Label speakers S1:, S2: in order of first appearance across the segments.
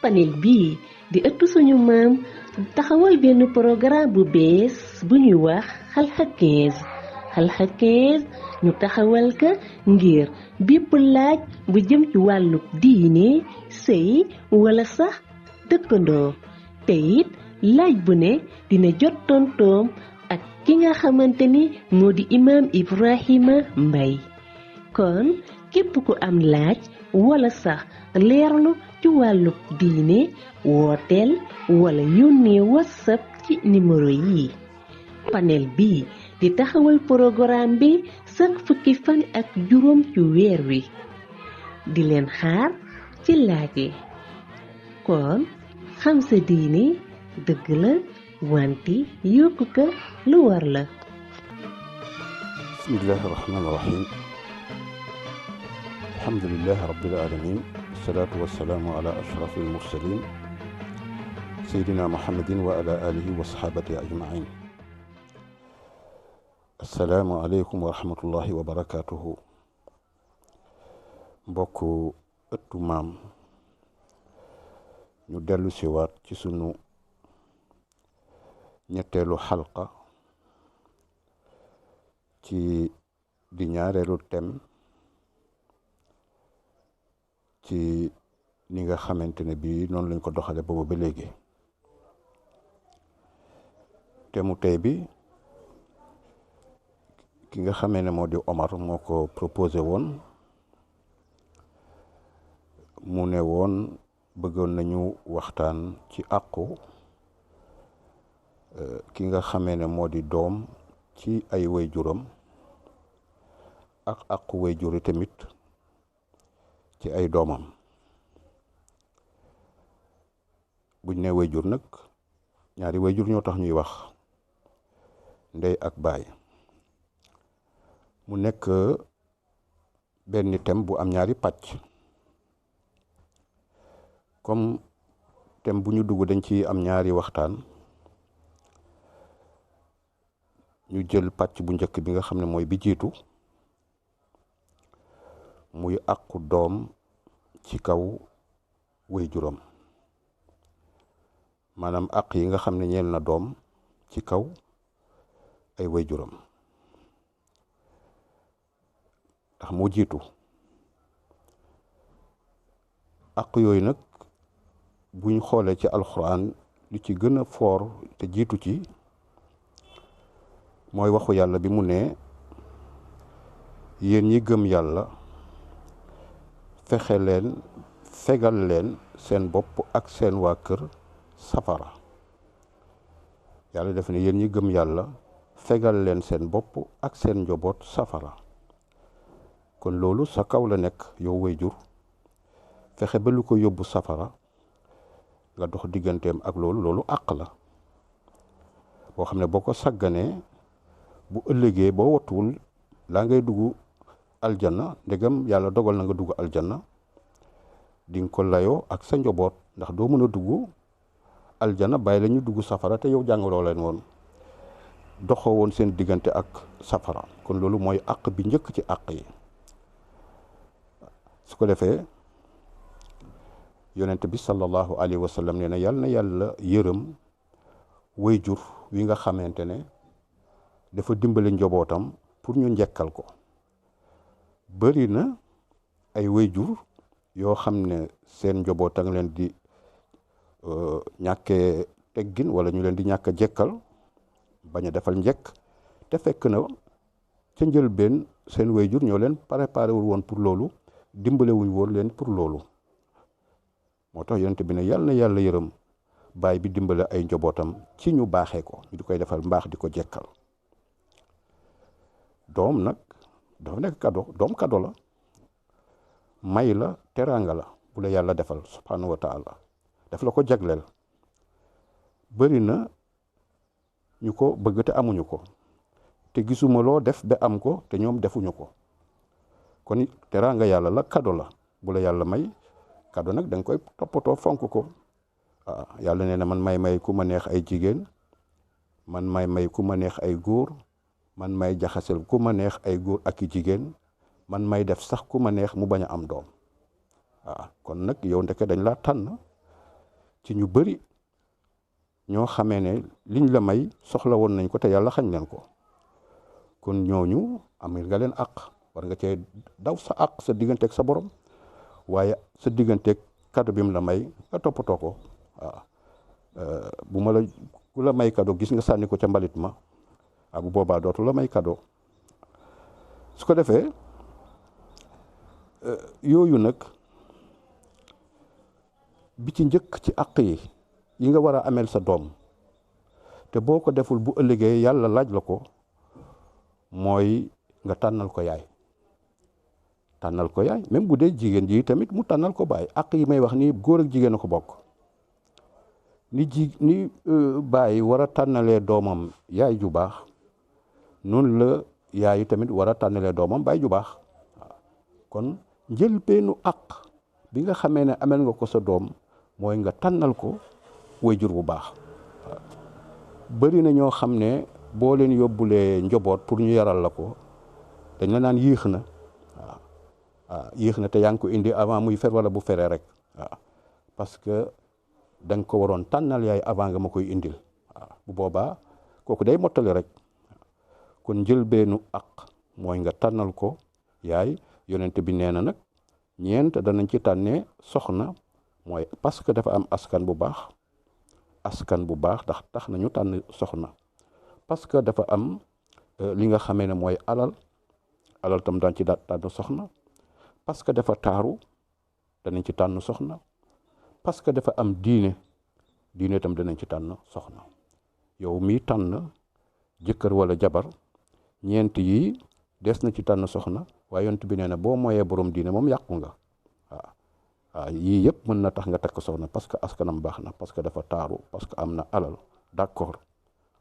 S1: panel bii di ëttu suñu maam taxawal benn programme bu bees bu ñuy wax xalxa 15 xalxa 15 ñu taxawal ka ngir bépp laaj bu jëm ci wàllu diine sëy wala sax dëkkandoo te it laaj bu ne dina jot tontoom ak ki nga xamante ni moo di imaam Ibrahima Mbay kon képp ku am laaj wala sax leerlu ci wàllu diine wooteel wala yónnee whatsapp ci numéro yi panel bi di taxawal programme bi chaque fukki fan ak juróom ci weer wi di leen xaar ci laaj yi kon xam sa diine dëgg la wante yokku ko lu war la
S2: bismillahi rahmaani rahim alhamdulillahi rabbil alamin wasalaatu wasalaamu ala ashrafil mursalin seydina muhammadin wa ala alihi wa sahabati ajmain assalaamu aleykum wa rahmatullahi wa barakatuhu mbokk ëttu maam ñu dellu siwaat ci sunu ñetteelu xalqa ci di ñaareelu thème ci ni nga xamante ne bii noonu lañ ko doxale boobu ba léegi thème tey bi ki nga xamee ne moo di Omar moo ko proposé woon mu ne woon bëggoon nañu waxtaan ci àqu ki nga xamee ne moo di doom ci ay waajuram ak àqu waajur tamit ci ay doomam buñ ne waajur nag ñaari waajur ñoo tax ñuy wax ndey ak baay mu nekk benn thème bu am ñaari pàcc comme thème bu ñu dugg dañ ci am ñaari waxtaan ñu jël pàcc bu njëkk bi nga xam ne mooy bi jiitu muy àqu doom ci kaw waajuram maanaam àq yi nga xam ne ñeel na doom ci kaw ay waajuram ndax moo jiitu àq yooyu nag buñ xoolee ci alxuraan li ci gën a foor te jiitu ci mooy waxu yàlla bi mu ne yéen ñi gëm yàlla fexe leen fegal leen seen bopp ak seen waa kër safara yàlla def ne yéen ñi gëm yàlla fegal leen seen bopp ak seen njaboot safara kon loolu sa kaw la nekk yow waajur fexe ba lu ko yóbbu safara nga dox digganteem ak loolu àq la boo xam ne boo ko sagganee bu ëllëgee boo wattuwul laa ngay dugg aljanna ndegam yàlla dogal na nga dugg aljanna di nga ko layoo ak sa njaboot ndax doo mën a dugg aljanna bàyyi la ñu dugg safara te yow jàngaloo leen woon doxoo woon seen diggante ak safara kon loolu mooy àq bi njëkk ci àq yi su ko defee yonent bi sallallahu alayhi wa sallam nee na yàlla yërëm waajur wi nga xamante ne dafa dimbale njobootam pour ñu njekkal ko bëri na ay waajur yoo xam ne seen njaboot a ngi leen di ñàkkee teggin wala ñu leen di ñàkk a jekkal bañ a defal njekk te fekk na ca njëlbeen seen waajur ñoo leen préparé wul woon pour loolu dimbale wuñ woon leen pour loolu moo tax yonent bi ne yàlla yërëm baay bi dimbale ay njobootam ci ñu baaxee ko ñu di koy defal mbaax di ko jekkal doom nag dafa nekk doom kado la may la teraanga la bu la yàlla defal subhanahu wa taala daf la ko jagleel bëri na ñu ko bëgg te amuñu ko te gisuma loo def ba am ko te ñoom defuñu ko kon teraanga yàlla la kado la bu la yàlla may kado nag da nga koy toppatoo fonk ko yàlla nee na man may ku ma neex ay jigéen man may ku ma neex ay góor man may jaxasel ku ma neex ay góor ak i jigéen man may def sax ku ma neex mu bañ a am doom kon nag yow ndeke dañ laa tànn ci ñu bari ñoo xamee ne liñ la may soxla woon nañ ko te yàlla xañ leen ko kon ñooñu amee nga leen àq war nga cee daw sa àq sa digganteeg sa borom waaye sa digganteeg cadeau bi mu la may nga toppatoo ko waaw bu ma la ku la may cadeau gis nga sànni ko ca mbalit ma bu boobaa dootu la may cadeau su ko defee yooyu nag bi ci njëkk ci àq yi nga war a ameel sa doom te boo ko deful bu ëllëgee yàlla laaj la ko mooy nga tànnal ko yaay même bu dee jigéen ji tamit mu tànnal ko baay àq yi may wax ni góor ak jigéen a ko bokk ni baay war a tànnalee doomam yaay ju baax noonu la yaay tamit war a tànnalee doomam baay ju baax kon njëlbeenu àq bi nga xamee ne amel nga ko sa doom mooy nga tànnal ko waajur bu baax bëri na ñoo xam ne boo leen yóbbulee njaboot pour ñu yaral la ko dañ la naan yéex na waaw yéex na te yaa ngi ko indi avant muy fer wala bu feree rek waaw parce que da nga ko waroon tànnal yaay avant nga ma koy indil waaw bu boobaa kooku day mottali rek kon njëlbeenu àq mooy nga tànnal ko yaay yonent bi nee na nag ñeent danañ ci tànnee soxna mooy parce que dafa am askan bu baax ndax tax nañu tànn soxna parce que dafa am li nga xamee ne mooy alal tam daan ci tànn soxna parce que dafa taaru danañ ci tànn soxna parce que dafa am diine tam danañ ci tànn soxna yow mi tànn jëkkër wala jabar ñeent yi des na ci tànn soxna waaye yonent bi nee na boo mooyee borom diine moom yàqu nga waaw yii yëpp mën na tax nga takk soxna parce que askanam baax na parce que dafa taaru parce que am na alal d'accord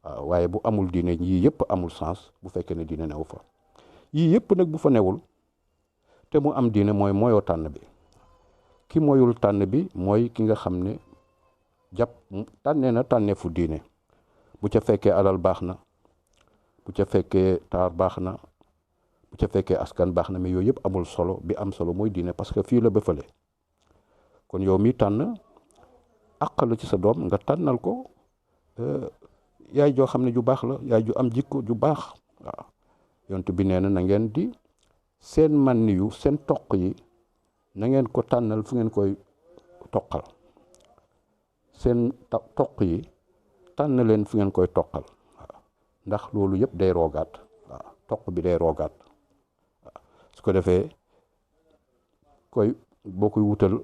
S2: waaw waaye bu amul diine yii yëpp amul sens bu fekkee ne diine newu fa yii yëpp nag bu fa newul te mu am diine mooy mooyoo tànn bi ki mooyul tànn bi mooy ki nga xam ne tànnee na tànneefu diine bu ca fekkee alal baax na bu ca fekkee taar baax na bu ca fekkee askan baax na mais yooyu yëpp amul solo bi am solo mooy diine parce que fii la ba fële kon yow mi tànn àqal ci sa doom nga tànnal ko yaay joo xam ne ju baax la yaay ju am jikko ju baax waaw yonent bi nee na ngeen di seen man yu seen toq yi na ngeen ko tànnal fu ngeen koy toqal seen toq yi tànn leen fu ngeen koy toqal waaw ndax loolu yëpp day roogaat waaw toq bi day roogaat waaw su ko defee boo koy wutal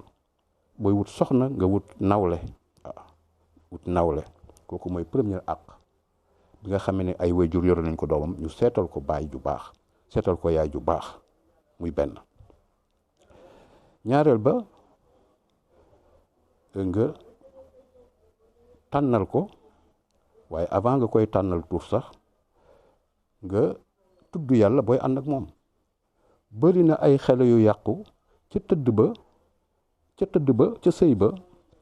S2: booy wut soxna nga wut nawle waaw wut nawle kooku mooy première àq bi nga xam ne ay waajur yore nañ ko doomam ñu seetal ko baay ju baax seetal ko yaay ju baax muy benn ñaareel ba nga tànnal ko waaye avant nga koy tànnal tur sax nga tudd yàlla booy ànd ak moom bëri na ay xale yu yàqu ca tëdd ba ca sëy ba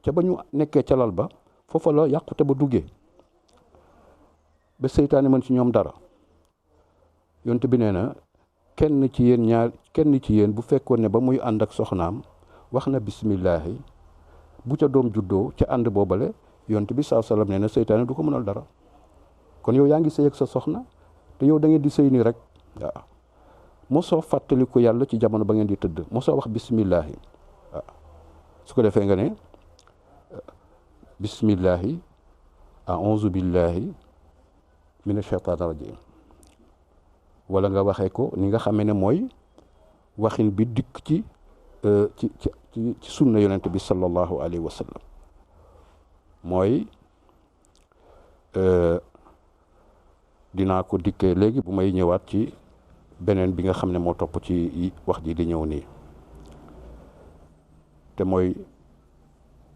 S2: ca ba ñu nekkee ca lal ba foofa la yàqute ba duggee ba seytaane mën ci ñoom dara yonte bi nee na kenn ci yéen bu fekkoon ne ba muy ànd ak soxnaam wax na bismillahi bu ca doom juddoo ca ànd boobale yonte bi sallallahu alayhi wasallam nee na seytaane du ko mënal dara kon yow yaa ngi sëy ak sa soxna te yow da ngeen di sëy nii rek waaw mosoo fàttali ko yàlla ci jamono ba ngeen di tëdd mosoo wax bismillahi waaw su ko defee nga ne bismillahi a'uuzu billahi mina shaytaani rajim wala nga waxee ko ni nga xamee ne mooy waxin bi dikk ci sunna yonent bi sallallahu alayhi wa sallam mooy dinaa ko dikkee léegi bu may ñëwaat ci beneen bi nga xam ne moo topp ci wax ji di ñëw nii te mooy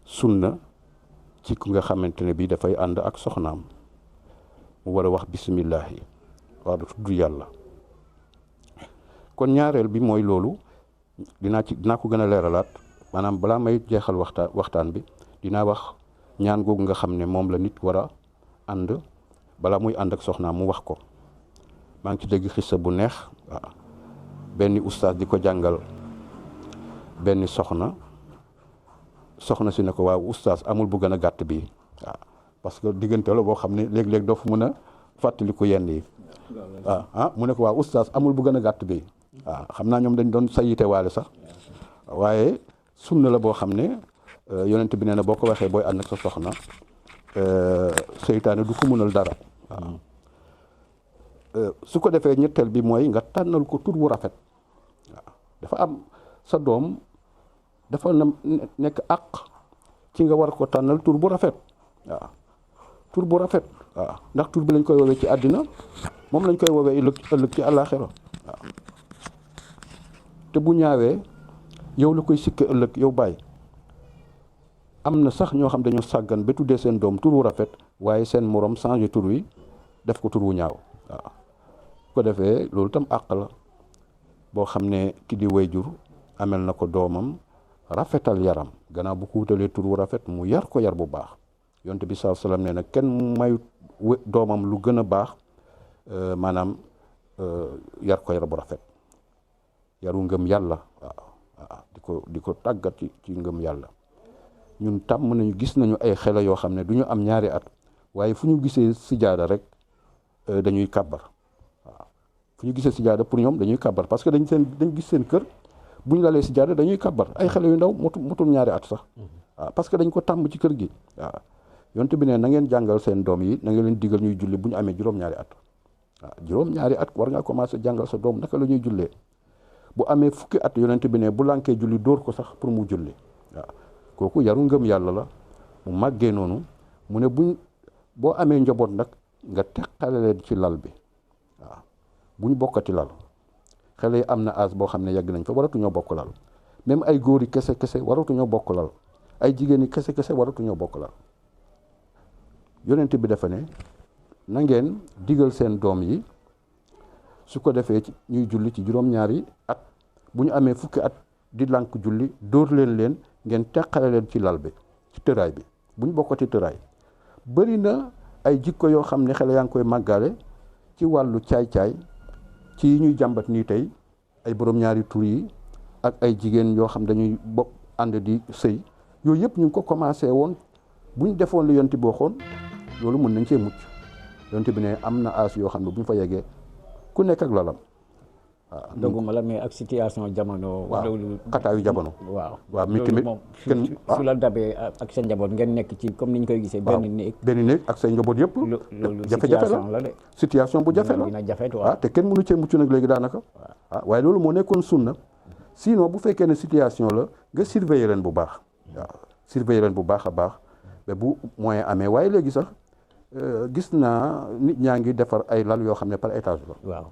S2: sunna ci ku nga xamante ne bi dafay ànd ak soxnaam mu war a wax bismillahi war a tudd yàlla kon ñaareel bi mooy loolu dinaa ko gën a leeralaat maanaam balaa may jeexal waxtaan bi dinaa wax ñaan googu nga xam ne moom la nit war a ànd balaa muy ànd ak soxnaam mu wax ko maa ngi ci dégg xissa bu neex waaw benn ustaas di ko jàngal benn soxna soxna si ne ko waaw oustaz amul bu gën a gàtt bii waaw parce que diggante la boo xam ne léeg-léeg doo fa mën a fàttaliku yenn yi waaw mu ne ko waaw oustaz amul bu gën a gàtt bii waaw xam naa ñoom dañ doon sayite waale sax waaye sunna la boo xam ne yonent bi nee na boo ko waxee booy ànd ak sa soxna seytaane du ko mënal dara waaw su ko defee ñetteel bi mooy nga tànnal ko tur bu rafet waaw dafa am sa doom dafa nekk àq ci nga war ko tànnal tur bu rafet waaw tur bu rafet waaw ndax tur bi lañ koy woowee ci àddina moom lañ koy woowee ëllëg ci àllaaxira waaw te bu ñaawee yow la koy sikke ëllëg yow bàyyi am na sax ñoo xam dañoo sàggan ba tuddee seen doom tur wu rafet waaye seen morom changé tur wi def ko tur wu ñaaw waaw ko defee loolu tam àq la boo xam ne ki di wayjur amel na ko doomam rafetal yaram gannaaw bu ko wutalee tur wu rafet mu yar ko yar bu baax yonte bi sallallahu alayhi wasallam nee na kenn mayut doomam lu gën a baax maanaam yar ko yar bu rafet yaru ngëm yàlla waaw di ko tàggat ci ngëm yàlla ñun tàmm nañu gis nañu ay xale yoo xam ne du ñu am ñaari at waaye fu ñu gisee sijaada rek dañuy kàbbar waaw fu ñu gisee sijaada pour ñoom dañuy kàbbar parce que dañ gis seen kër bu ñu lalee sijaada dañuy kàbbar ay xale yu ndaw motul ñaari at sax waaw parce que dañ ko tàmm ci kër gi waaw yonte bi ne na ngeen jàngal seen doom yi na ngeen leen digal ñuy julli bu ñu amee juróom-ñaari at waaw juróom-ñaari at war ngaa commencé jàngal sa doom naka la ñuy jullee bu amee fukki at yonente bi ne bu lànkee julli dóor ko sax pour mu julli waaw kooku yaru ngëm yàlla la mu màggee noonu mu ne boo amee njaboot nag nga teqale leen ci lal bi waaw bu ñu bokkati lal xale yi am na âge boo xam ne yàgg nañ fa waratuñoo bokk lal même ay góor yi kese waratuñoo bokk lal ay jigéen yi kese waratuñoo bokk lal yonent bi dafa ne na ngeen digal seen doom yi su ko defee ñuy julli ci juróom-ñaari at bu ñu amee fukki at di lànk julli dóor leen ngeen teqale leen ci lal bi ci tëraay bi bu ñu bokkati tëraay bëri na ay jikko yoo xam ne xale yaa ngi koy màggale ci wàllu caay-caay ci yi ñuy jàmbat nii tey ay borom ñaari tur yi ak ay jigéen yoo xam dañuy bokk ànd di sëy yooyu yëpp ñu ngi ko commencé woon bu ñu defoon li yonent bi waxoon loolu mën nañ cee mucc yonent bi ne am na as yoo xam ne bu ñu fa yeggee ku nekk ak lalam waaw
S3: doguma la mais ak situation jamono.
S2: waaw xataayu jamono.
S3: waaw
S2: mi tamit
S3: kenn su la dabee ak sa njaboot ngeen nekk ci comme ni ñu koy gisee. benn
S2: néeg ak say njaboot yëpp.
S3: loolu
S2: jafe-jafe la de. situation bu jafe la
S3: dina jafe
S2: te kenn mënu cee mucc nag léegi daanaka. waaye loolu moo nekkoon sunna sinon bu fekkee ne situation la nga surveiller leen bu baax. waaw surveiller leen bu baax a baax ba bu moyen amee waaye léegi sax gis naa nit ñaa ngi defar ay lal yoo xam ne par étage la.
S3: waaw.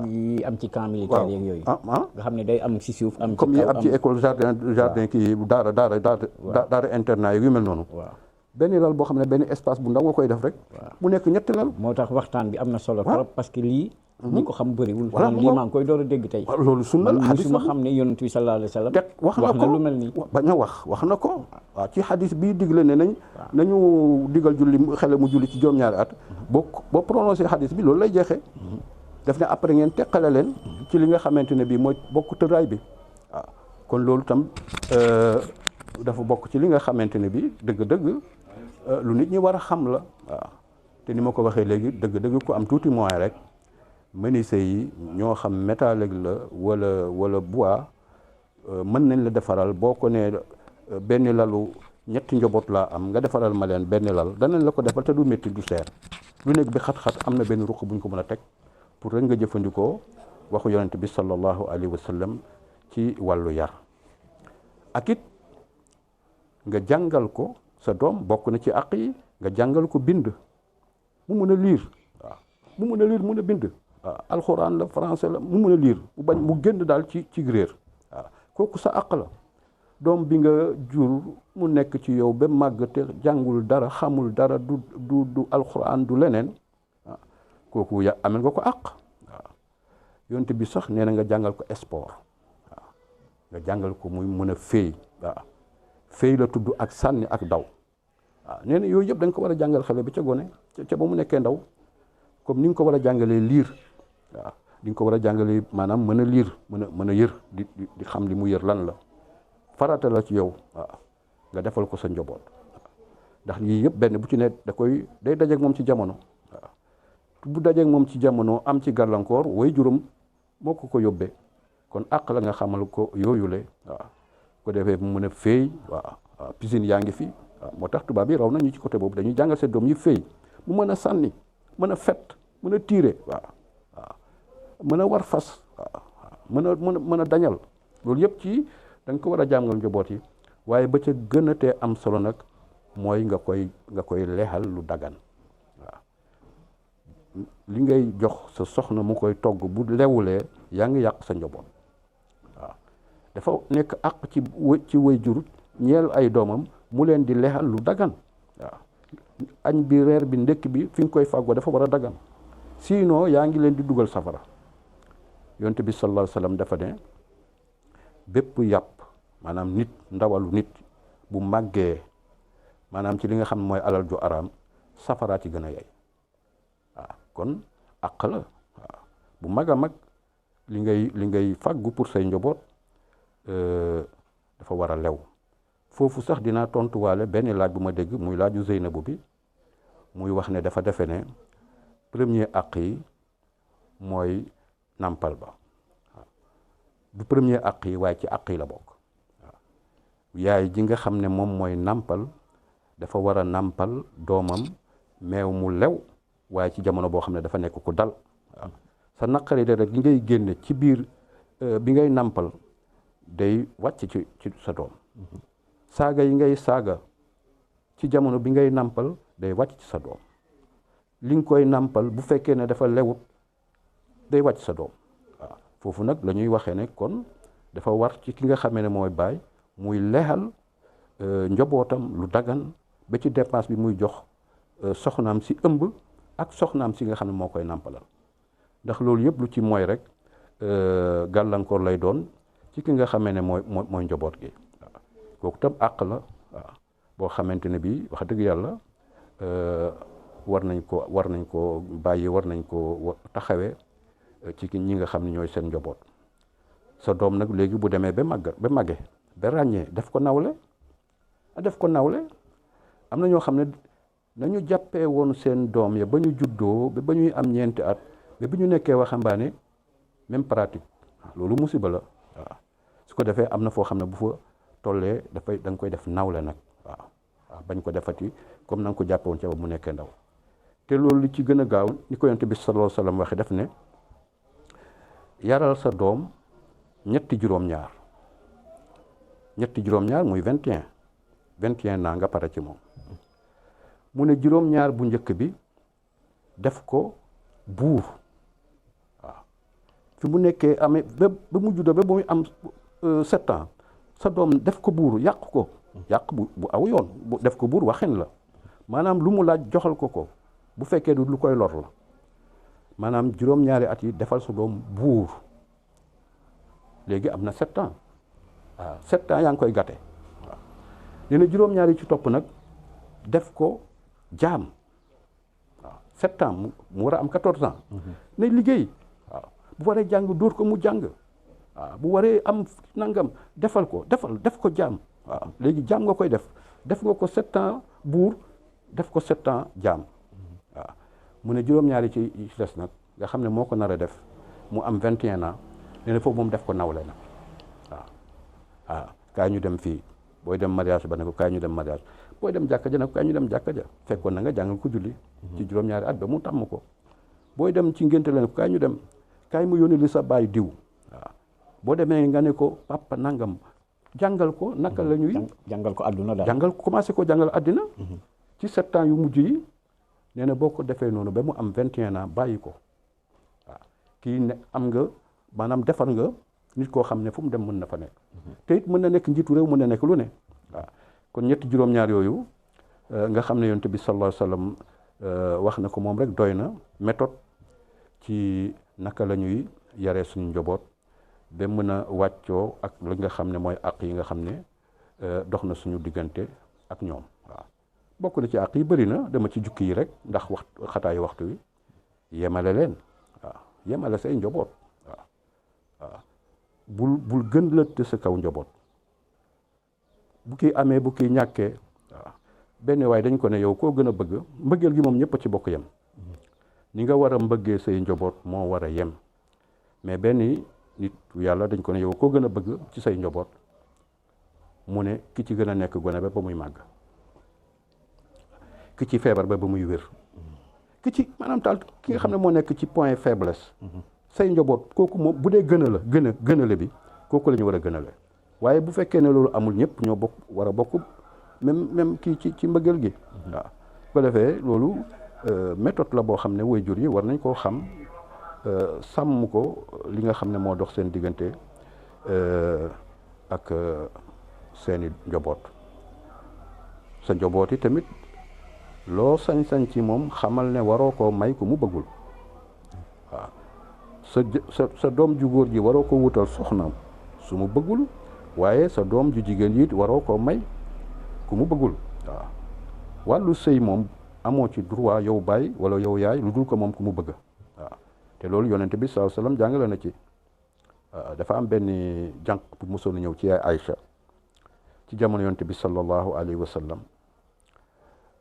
S3: yi am ci camp militaire yeeg yooyu. nga xam ne day am ci suuf am ci
S2: comme yi am ci école jardin kii daara internat yu mel noonu.
S3: waaw
S2: benn lal boo xam ne benn espace bu ndaw nga koy def rek. mu nekk ñetti lal.
S3: moo tax waxtaan bi am na solo trop parce que lii. ñi ko xam bëriwul. lii maa ngi koy door a dégg tey.
S2: loolu sunna la
S3: xadis ma xam ne yonent bi sallallahu alayhi wa sallam.
S2: wax na ko
S3: lu mel nii.
S2: bañ a wax na ko. waaw ci xadis bii digle ne nañu digal julli xele mu julli ci juróom-ñaari at. boo prononcé xadis bi loolu lay jeexee. def ne après ngeen teqale leen ci li nga xamante ne bii mooy bokk tëraay bi waaw kon loolu tam dafa bokk ci li nga xamante ne bii dëgg-dëgg lu nit ñi war a xam la waaw te ni ma ko waxee léegi dëgg-dëgg ku am tuuti moyen rek menuisier yi ñoo xam métallique la wala bois mën nañ la defaral boo ko nee benn lalu ñetti njaboot laa am nga defaral ma leen benn lal danañ la ko defal te du métti du seer lu nekk bi xat-xat am na benn ruq bu ñu ko mën a teg pour rek nga jëfandikoo waxu yonent bi sallallahu alayhi wa sallam ci wàllu yar ak it nga jàngal ko sa doom bokk na ci àq yi nga jàngal ko bind mu mën a liir waaw mu mën a liir mën a bind waaw alxuraan la français la mu mën a liir mu bañ mu génn daal ci réer waaw kooku sa àq la doom bi nga jur mu nekk ci yow ba màgg te jàngul dara xamul dara du alxuraan du leneen kooku amel nga ko àq waaw yonte bi sax nee na nga jàngal ko sport waaw nga jàngal ko muy mën a féey waaw féey la tudd ak sànni ak daw waaw nee na yooyu yëpp da nga ko war a jàngal xale bi ca gone ca ba mu nekkee ndaw comme ni nga ko war a jàngalee liir waaw di nga ko war a jàngalee maanaam mën a liir mën a yër di xam li mu yër lan la farata la ci yow waaw nga defal ko sa njaboot ndax yii yëpp benn bu ci ne day dajeeg moom ci jamono waaw bu dajeeg moom ci jamono am ci gàllankoor way juróom moo ko yóbbee kon àq la nga xamal ko yooyule waaw ko defee mu mën a féey waaw piscine yaa ngi fi waaw moo tax tubaab yi raw nañu ci côté boobu dañuy jàngal seen doom yi féey mu mën a sànni mën a fet mën a tiire waaw mën a war fas waaw mën a dañal loolu yëpp ci da nga ko war a jàngal njaboot yi waaye ba ca gën a tee am solo nag mooy nga koy leexal lu dagan waaw li ngay jox sa soxna mu koy togg bu lewulee yaa ngi yàq sa njaboot waaw dafa nekk àq ci way jur ñeel ay doomam mu leen di leexal lu dagan waaw añ bi reer bi ndekk bi fi nga koy fàggoo dafa war a dagan sinon yaa ngi leen di dugal safara yonent bi sallallahu alayhi wa sallam dafa ne bépp yàpp maanaam nit ndawalu nit bu màggee maanaam ci li nga xam mooy alal ju araam safara ci gën a yey waaw kon àq la waaw bu mag a mag li ngay fàggu pour say njaboot dafa war a lew foofu sax dinaa tontuwaale benn laaj bu ma dégg muy laaju Zeynabu bi muy wax ne dafa defe ne premier àq yi mooy nampal ba waaw du premier àq yi waaye ci àq yi la bokk waaw yaay ji nga xam ne moom mooy nampal dafa war a nampal doomam meew mu lew waaye ci jamono boo xam ne dafa nekk ku dal waaw sa naqari de rek gi ngay génne ci biir bi ngay nampal day wàcc ci sa doom saaga yi ngay saaga ci jamono bi ngay nampal day wàcc ci sa doom li nga koy nampal bu fekkee ne dafa lewut day wàcc sa doom waaw foofu nag la ñuy waxee ne kon dafa war ci ki nga xamee ne mooy baay muy leexal njabootam lu dagan ba ci dépense bi muy jox soxnaam si ëmb ak soxnaam si nga xam ne moo koy nampalal ndax loolu yëpp lu ci mooy rek gàllankoor lay doon ci ki nga xamee ne mooy njaboot gi waaw kooku tam àq la waaw boo xamante ne bii wax dëgg yàlla war nañ ko bàyyi war nañ ko taxawee ci ñi nga xam ne ñooy seen njaboot sa doom nag léegi bu demee ba màgge ba ràññee def ko nawle am na ñoo xam ne nañu jàppee woon seen doom ya ba ñu juddoo ba ñuy am ñeenti at ba bu ñu nekkee waxambaane même pratique loolu musiba la waaw su ko defee am na foo xam ne bu fa tollee da nga koy def nawle nag waaw bañ ko defati comme na nga ko jàppee woon ca ba mu nekkee ndaw te loolu li ci gën a gaaw ni ko yonent bi sallallahu alayhi wa sallam waxe def ne yaral sa doom ñetti juróom-ñaar muy 21 ans nga pare ci moom mu ne juróom-ñaar bu njëkk bi def ko buur waaw fi mu nekkee amee ba mu juddoo ba muy am 7 ans sa doom def ko buur yàq bu aw yoon def ko buur waxin la maanaam lu mu laaj joxal ko bu fekkee du lu koy lor la maanaam juróom-ñaari at yi defal sa doom buur léegi am na 7 ans waaw 7 ans yaa ngi koy gàtte waaw nee na juróom-ñaari ci topp nag def ko jaam waaw 7 ans mu war a am 14 ans ne liggéey waaw bu waree jàng dóor ko mu jàng waaw bu waree am nangam def ko jaam waaw léegi jaam nga koy def nga ko 7 ans buur def ko 7 ans jaam waaw mu ne juróom-ñaari ci des nag nga xam ne moo ko nar a def mu am 21 ans nee na foofu moom def ko nawle nag waaw kaay ñu dem fii booy dem mariage ba ne ko kaay ñu dem mariage booy dem jàkka ja ne ko kaay ñu dem jàkka ja fekkoon na nga jàngal ko julli ci juróom-ñaari at ba mu tàmm ko booy dem ci ngénte la ne ko kaay mu yónni li sa baay diw waaw boo demee nga ne ko papa nangam jàngal ko naka la ñuy
S3: jàngal ko àdduna daal
S2: commencé ko jàngal àddina ci 7 ans yu mujj yi nee na boo ko defee noonu ba mu am 21 ans bàyyi ko waaw kii ne am nga maanaam defar nga nit koo xam ne fu mu dem mën na fa nekk te it mën na nekk njiitu réew mën na nekk lu ne waaw kon ñetti juróom-ñaar yooyu nga xam ne yonent bi sallallahu alayhi wa sallam wax na ko moom rek doy na méthode ci naka la ñuy yaree suñu njaboot ba mën a wàccoo ak li nga xam ne mooy àq yi nga xam ne dox na suñu diggante ak ñoom waaw bokk na ci àq yi bëri na dama ci jukki yi rek ndax xataayu waxtu wi yemale leen waaw yemale say njaboot waaw bul gën la te sa kaw njaboot bu kii amee bu kii ñàkkee waaw benn waaye dañ ko ne yow koo gën a bëgg mbëggeel gi moom ñëpp a ci bokk yem ni nga war a mbëggee say njaboot moo war a yem mais benn nit yàlla dañ ko ne yow koo gën a bëgg ci say njaboot mu ne ki ci gën a nekk gone ba muy màgg ki ci feebar ba muy wér ki ci maanaam taal ki nga xam ne moo nekk ci point faiblesse say njaboot kooku moom bu dee gënale bi kooku la ñu war a gënale waaye bu fekkee ne loolu amul ñëpp ñoo bokk war a bokk même kii ci mbëggeel gi waaw bu ko defee loolu méthode la boo xam ne waajur yi war nañ koo xam sàmm ko li nga xam ne moo dox seen diggante ak seeni njaboot sa njaboot yi tamit loo sañ-sañ ci moom xamal ne waroo koo may ku mu bëggul waaw sa doom ju góor ji waroo ko wutal soxnaam su mu bëggul waaye sa doom ju jigéen yi waroo koo may ku mu bëggul waaw wàllu sëy moom amoo ci droit yow baay wala yow yaay lu dul ko moom ku mu bëgg waaw te loolu yonent bi sallallahu alayhi wasallam jàngale na ci dafa am benn jànq bu mosoon a ñëw ci yaay Aïcha ci jamono yonent bi sallallahu alayhi wasallam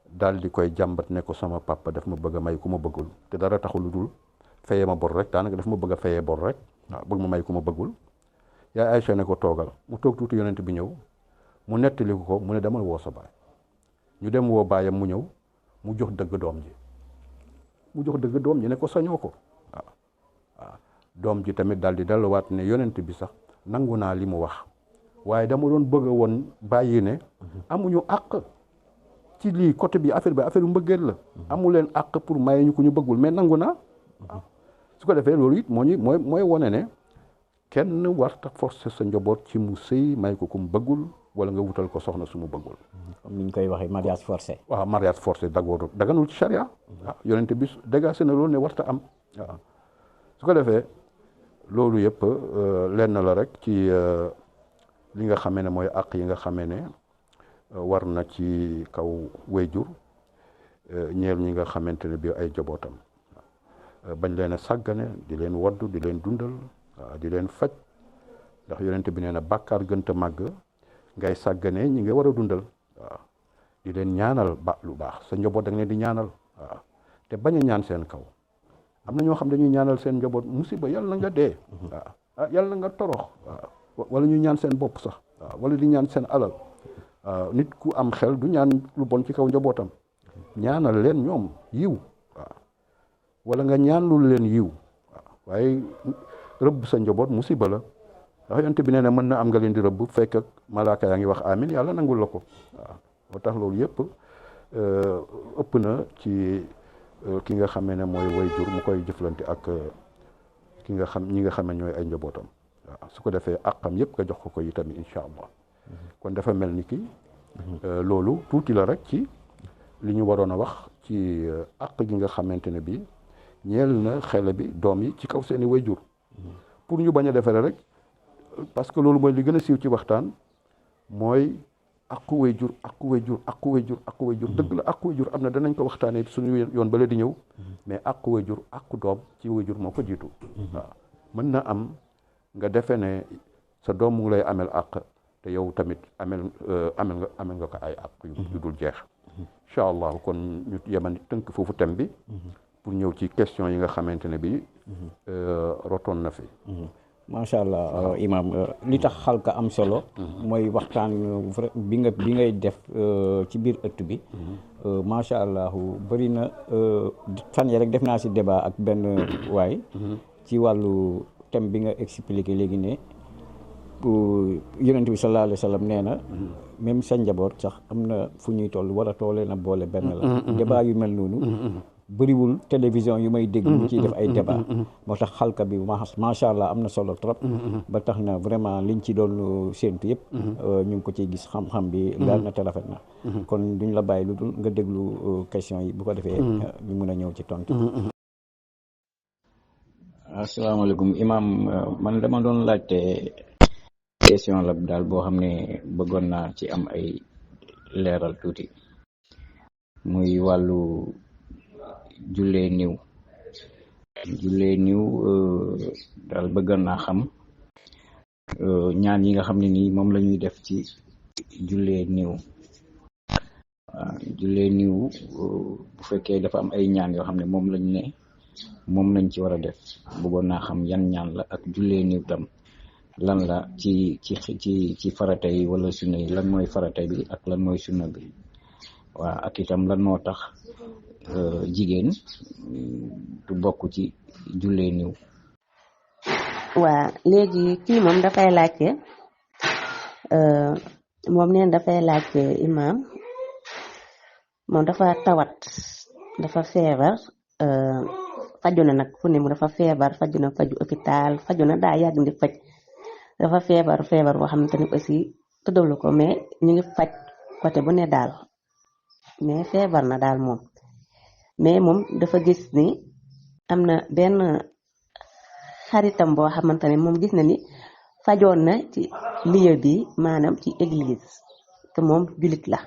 S2: daal di koy jàmbat ne ko sama papa daf ma bëgg a may ku ma bëggul te dara taxul lu dul fayee ma bor rek daanaka daf ma bëgg a fayee bor rek waaw bëgg ma may ku ma bëggul yaay Aïcha ne ko toogal mu toog tuuti yonent bi ñëw mu nettali ko mu ne demal woo sa baay ñu dem woo baayam mu ñëw mu jox dëgg doom ji ne ko sañoo ko waaw doom ji tamit daal di delluwaat ne yonent bi sax nangu naa li mu wax waaye dama doon bëgg woon bàyyi ne amuñu àq ci lii côté bi affaire yu mbëggeel la amu leen àq pour maye ñu ko ñu bëggul mais nangu naa su ko defee loolu it mooy wone ne kenn warta forcer sa njaboot ci mu sëy may ko ku mu bëggul wala nga wutal ko soxna su mu bëggul
S3: comme ni ñu koy waxee mariage forcé
S2: waaw mariage forcé daganul ci charia waaw yonente bi dégagé na loolu ne warta am waaw su ko defee loolu yëpp lenn la rek ci li nga xamee ne mooy àq yi nga xamee ne war na ci kaw wayjur ñeel ñi nga xamante ne bi ay jobootam bañ leen a sàggane di leen waddu di leen dundal di leen faj ndax yonente bi nee na bàkkaar gënta màgg ngay sàggane ñi nga war a dundal waaw di leen ñaanal lu baax sa njaboot da nga leen di ñaanal waaw te bañ a ñaan seen kaw am na ñoo xam dañuy ñaanal seen njaboot musiba yàlla na nga dee waaw yàlla na nga torox waaw wala ñu ñaan seen bopp sax waaw wala di ñaan seen alal waaw nit ku am xel du ñaan lu bon ci kaw njabootam ñaanal leen ñoom yiw waaw wala nga ñaanlul leen yiw waaw waaye rëbb sa njaboot musiba la ndax yonent bi nee na mën na am nga leen di rëbb fekk ak malaaka yaa ngi wax amin yàlla nangul la ko waaw moo tax loolu yëpp ëpp na ci ki nga xamee ne mooy waajur mu koy jëflante ak ñi nga xam ne ñooy ay njabootam waaw su ko defee àqam yëpp nga jox ko yi tamit incha allah kon dafa mel ni ki loolu tuuti la rek ci li ñu waroon a wax ci àq gi nga xamante ne bi ñeel na xele bi doom yi ci kaw seeni waajur pour ñu bañ a defere rek parce que loolu mooy li gën a siiw ci waxtaan mooy àqu waajur dëgg la àqu waajur am na danañ ko waxtaanee suñu yoon bale di ñëw mais àqu waajur àqu doom ci waajur moo ko jiitu waaw mën na am nga defe ne sa doom mu ngi lay amel àq te yow tamit amel nga ko ay àq yu dul jeex incha allah kon ñu yeman tënk foofu thème bi pour ñëw ci question yi nga xamante ne bi rotoon na fi
S3: macha allah imam li tax xalka am solo mooy waxtaan bi ngay def ci biir ëtt bi macha allah bëri na fan yi rek def naa si débat ak benn waay ci wàllu thème bi nga expliqué léegi ne yonent bi sallallahu alayhi wa sallam nee na même sa njaboot sax am na fu ñuy toll war a toolee na boole benn la débat yu mel noonu bëriwul télévision yu may dégg ñu ciy def ay débat moo tax xalka bi macha allah am na solo trop ba tax na vraiment liñ ci doon séentu yëpp ñu ngi ko ciy gis xam-xam bi leer na te rafet na kon duñ la bàyyi lu dul nga déglu question yi bu ko defee ñu mën a ñëw ci tontu. asalaamaaleykum imam man dama doon laajte question la daal boo xam ne bëggoon naa ci am ay leeral tuuti muy wàllu jullee niw daal bëggoon naa xam ñaan yi nga xam ne nii moom la ñuy def ci jullee niiw jullee niiw bu fekkee dafa am ay ñaan yoo xam ne moom lañ ci war a def bëggoon naa xam yan ñaan la ak jullee niiw tam lan la ci farata yi wala sunna yi lan mooy farata bi ak lan mooy sunna bi waaw ak itam lan moo tax jigéen du bokk ci jullee niiw.
S1: waa léegi kii moom dafay laajte moom neen dafay laajte imam moom dafa tawat dafa feebar faju na nag fu ne mu dafa feebar faju na faju hôpital faju na daa yàgg ndi faj dafa feebar boo xamante ni aussi tëddalu ko mais ñu ngi faj côté bu ne daal mais feebar na daal moom mais moom dafa gis ni am na benn xaritam boo xamante ne moom gis na ni fajoon na ci lieu bi maanaam ci église te moom jullit la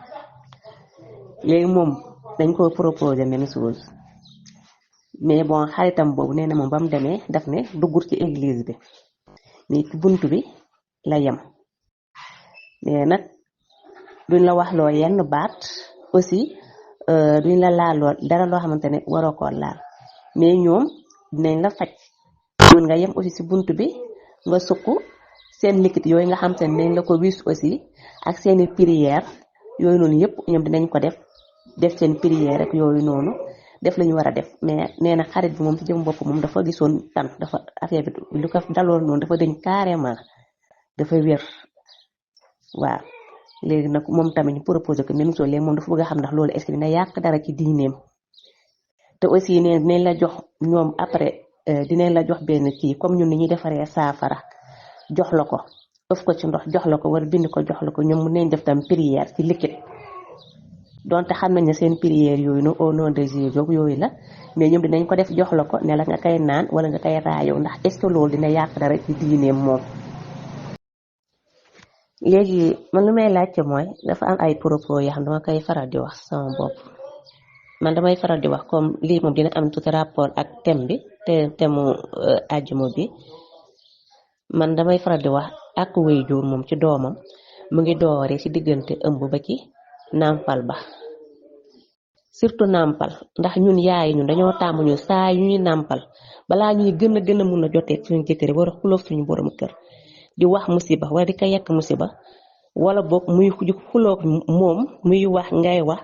S1: léegi moom dañ ko proposé même chose mais bon xaritam boobu nee na moom ba mu demee daf ne duggut ci église bi mais ci buntu bi la yem mais nag duñ la wax loo yenn baat aussi duñ la laaloo dara loo xamante ne waroo koo laal mais ñoom dinañ la faj mën nga yem aussi ci buntu bi nga sukk seen liquide yooyu nga xam te ne dinañ la ko wis aussi ak seeni prière yooyu noonu yëpp ñoom dinañ ko def seen prière rek yooyu noonu def la ñu war a def mais nee na xarit bi moom ci jëm bopp moom dafa gisoon tan dafa affaire bi lu ko daloon noonu dafa dañ carrément dafa wér waaw léegi nag moom tamit ñu proposé ko même chose léegi moom dafa bëgg a xam ndax loolu est-ce que dina yàq dara ci diineem te aussi nee dinañ la jox ñoom après dinañ la jox benn kii comme ñun ni ñuy defaree saafara jox la ko ëf ko ci ndox jox la ko war bind ko jox la ko ñoom mën nañ def tam prière ci liquide donte xam nañ ne seen prière yooyu no au nom de Jésus yooyu la mais ñoom dinañ ko def jox la ko ne la nga koy naan wala nga koy raayoo ndax est-ce que loolu dina yàq dara ci diineem moom. léegi man lu may laajte mooy dafa am ay propos yoo xam dama koy faral di wax sama bopp man damay faral di wax comme lii moom dina am tuuti rapport ak thème bi thème àjjuma bi man damay faral di wax ak waajur moom ci doomam mu ngi dooree ci diggante ëmb ba ci nàmpal ba surtout nàmpal ndax ñun yaay ñun dañoo tàmm ñu saa yu ñuy nàmpal balaa ñuy gën a mun a jotee suñu jëkkër war a xuloo suñu borom kër di wax musiba wala di ko yekk musiba wala boog muy xuloog moom muy wax ngay wax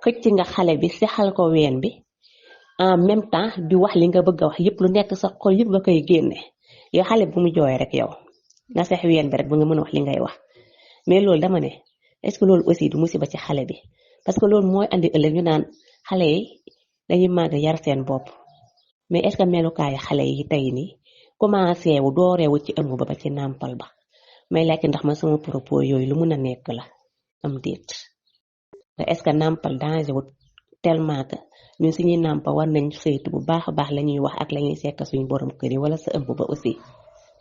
S1: xëcc nga xale bi sexal ko ween bi en même temps di wax li nga bëgg a wax yëpp lu nekk sa xol yëpp nga koy génne yow xale bi bu mu jooy rek yow nga sex ween bi rek bu nga mën a wax li ngay wax mais loolu dama ne est-ce que loolu aussi du musiba ci xale bi parce que loolu mooy andi ëllëg ñu naan xale yi dañuy màgg yar seen bopp mais est-ce que melukaayu xale yi tey nii commencé wu dooreewu ci ëmb ba ci nàmpal ba may laajte ndax man sama propos yooyu lu mun a nekk la am déet est-ce que nàmpal danger wu tellement que ñun suñuy nàmpa war nañ saytu bu baax a baax la ñuy wax ak la ñuy sekk suñu borom kër yi wala sa ëmb ba aussi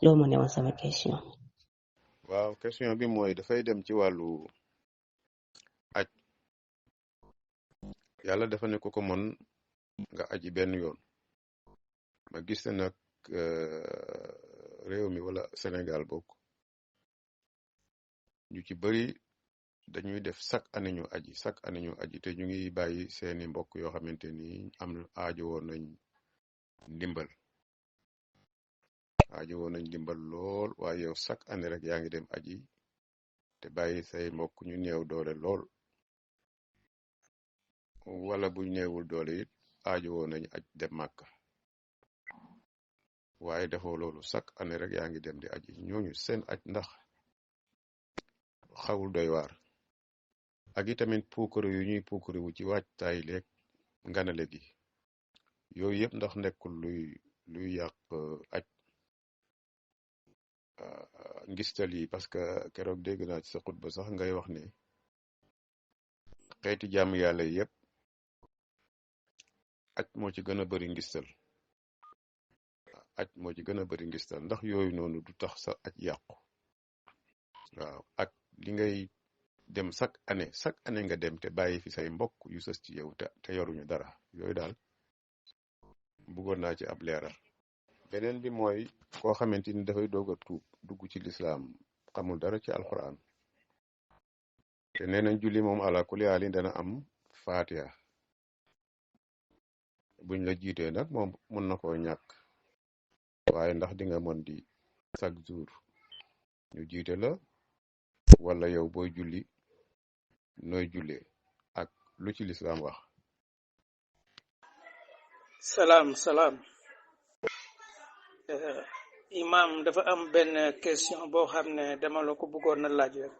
S1: loolu moo newoon sama question.
S2: waaw question bi mooy dafay dem ci wàllu aj yàlla dafa ne ko mën nga aji benn yoon ma gis ne nag réew mi wala Sénégal bokk ñu ci bari dañuy def chaque année ñu aji te ñu ngi bàyyi seeni mbokk yoo xamante ni am aajo woon nañ ndimbal lool waaye yow chaque année rek yaa ngi dem aji te bàyyi say mbokk ñu néew doole lool wala bu néewul doole it aajo woon nañ aj dem Màkka waaye defoo loolu chaque année rek yaa ngi dem di aji ñooñu seen aj ndax xawul doy waar ak itamit puukare yu ñuy puukare wu ci waajtaay leeg nganale gi yooyu yëpp ndax nekkul luy yàq aj ngistal yi parce que keroog dégg naa ci sa xutba sax ngay wax ne xeeti jàmm yàlla yëpp aj moo ci gën a bari ngistal ndax yooyu noonu du tax sa aj yàqu waaw ak li ngay dem chaque année nga dem te bàyyi fi say mbokk yu sës ci yow te yoruñu dara yooyu daal bëggoon naa ci ab leeral beneen bi mooy koo xamante ni dafay doog a tuub dugg ci lislaam xamul dara ci alxuraan te nee nañ julli moom ala kulli haalin dana am faatiha buñ la jiitee nag moom mën na koo ñàkk waaye ndax di nga mën di chaque jour ñu jiite la wala yow booy julli nooy jullee ak lu ci lislaam wax.
S4: salaam imam dafa am benn question boo xam ne dama la ko bëggoon na laaj rek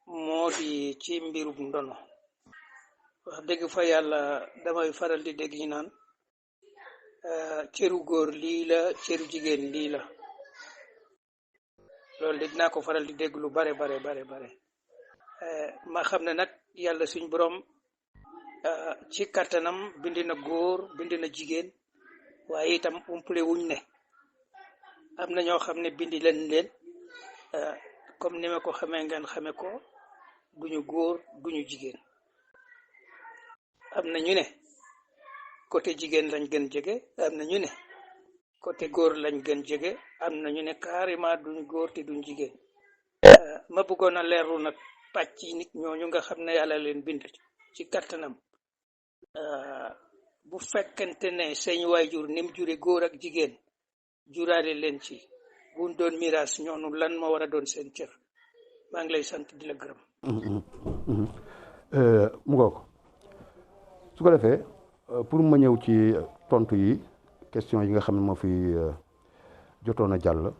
S4: moo di ci mbirum ndono wax dëgg fa yàlla damay faral di dégg ñu naan cëru góor lii la cëru jigéen lii la loolu de dinaa ko faral di dégg lu bare ma xam ne nag yàlla suñ borom ci kattanam bindi na góor bindi na jigéen waaye itam umpule wuñ ne am na ñoo xam ne bindi leen comme ni ma ko xamee ngeen xame ko duñu góor duñu jigéen am na ñu ne côté jigéen lañ gën jege am na ñu ne côté góor lañ gën jege am na ñu ne carrément duñ góor te duñ jigéen ma bëggoon a leerlu nag pàcc yi nit ñooñu nga xam ne yàlla leen bind ci kattanam bu fekkente ne seen waajur nim jure góor ak jigéen juraale leen ci buñ doon miraas ñoonu lan ma war a doon seen cër maa ngi lay sant di la gërëm.
S2: mu ngoog su ko defee pour ma ñëw ci tontu yi question yi nga xam ne moo fi jotoon a jàll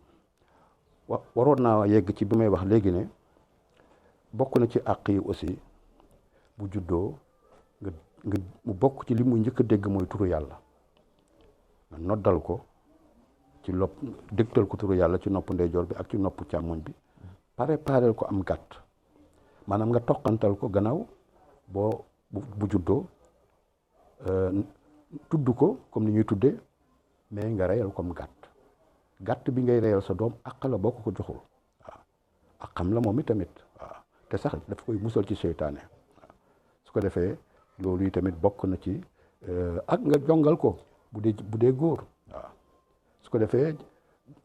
S2: waroon naa yegg ci bi may wax léegi ne bokk na ci àq yi aussi bu juddoo nga mu bokk ci li muy njëkk a dégg mooy turu yàlla nga noddal ko ci lopp dégtal ko turu yàlla ci nopp ndeyjoor bi ak ci nopp càmmoñ bi pareel ko am gàtt maanaam nga toqantal ko gannaaw boo bu juddoo tudd ko comme ni ñuy tuddee mais nga reyal comme gàtt bi ngay reyal sa doom àq la boo ko joxul waaw àqam la moom itamit waaw te sax daf koy musal ci seytaane waaw su ko defee loolu yi tamit bokk na ci ak nga jongal ko bu dee góor waaw su ko defee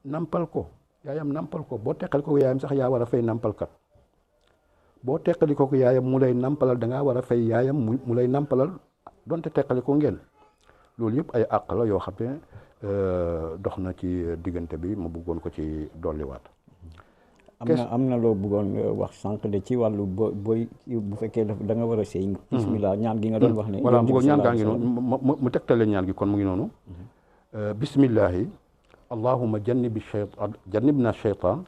S2: nampal ko yaayam nampal ko boo teqal ko yaayam sax yaa war a fay nampalkat boo teqali ko yaayam mu lay nampalal da ngaa war a fay yaayam mu lay nampalal donte teqali ko ngeen loolu yëpp ay àq la yoo xam ne dox na ci diggante bi ma bëggoon ko ci dolliwaat.
S3: am na loo bëggoon wax sànq de ci wàllu booy bu fekkee da nga war a sëy bismillah ñaan gi nga doon wax ne
S2: voilà bëggoon ñaan gaa ngi noonu mu tegtale ñaan gi kon mu ngi noonu bismillahi allahumma jannibna shaytan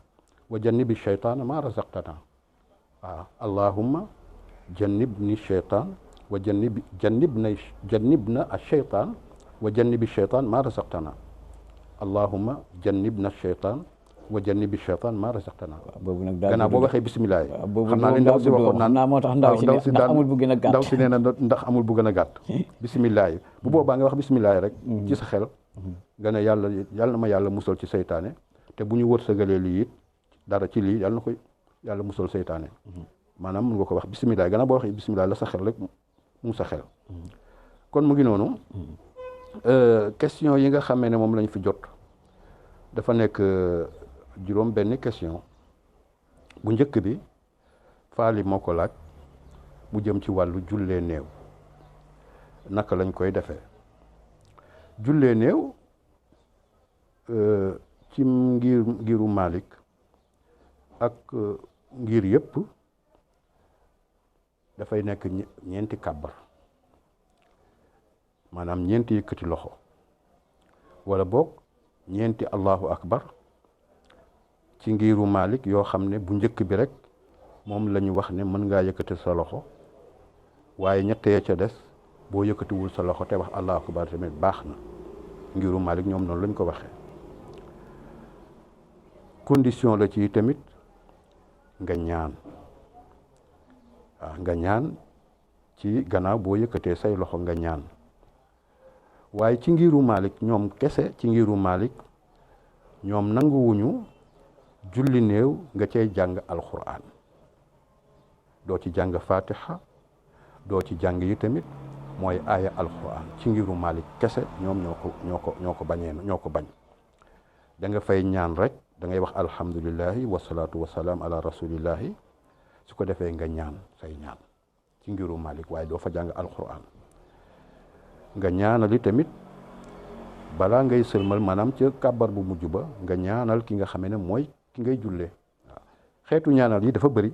S2: wa jannibi shaytan ma razaqtana waaw allahumma jannibni shaytan wa jannibna ash-shaytan wa jannibi shaytan ma razaqtana allahumma jannibna shaytan wa jannibi shaytan ma razaqtana
S3: boobu nag
S2: gannaaw boo waxee bisimilah
S3: xam naa ne ndaw si waxoon naa moo tax ndaw si ndax amul bu gën a gàtt
S2: ndaw si nee na ndax amul bu gën a gàtt bisimilah bu boobaa nga wax bisimilah rek ci sa xel nga ne yàlla na ma yàlla musal ci seytaane te bu ñu wërsëgalee lii it dara ci lii yàlla na ko yàlla musal seytaane maanaam mun nga ko wax bisimilah gannaaw boo waxee bisimilah la sa xel rek mu sa xel kon mu ngi noonu question yi nga xamee ne moom lañ fi jot dafa nekk juróom benn question bu njëkk bi faali moo ko laaj mu jëm ci wàllu jullee néew naka lañ koy defee jullee néew ci ngiru Malik ak ngir yëpp dafay nekk ñeenti kàbbar maanaam ñeenti yëkkati loxo wala boog ñeenti allahu akbar ci ngiru Malik yoo xam ne bu njëkk bi rek moom la ñu wax ne mën ngaa yëkkati sa loxo waaye ñettee ca des boo yëkkatiwul sa loxo te wax allahu akbar tamit baax na ngiru Malik ñoom noonu lañ ko waxee condition la ci tamit nga ñaan waaw nga ñaan ci gannaaw boo yëkkatee say loxo nga ñaan waaye ci ngiru Malik ñoom kese ci ngiru Malik ñoom nanguwuñu julli néew nga cay jàng alquran doo ci jàng fatiha doo ci jàng yi tamit mooy aaya alquran ci ngiru Malik kese ñoom ñoo ko bañ da nga fay ñaan rek da ngay wax alhamdulillahi wasalaatu wasalaam ala rasulillahi su ko defee nga ñaan say ñaan ci ngiru Malik waaye doo fa jàng alquran nga ñaanali tamit balaa ngay sëlmal maanaam ca kàbbar bu mujj ba nga ñaanal ki nga xamee ne mooy ki ngay jullee waaw xeetu ñaanal yi dafa bëri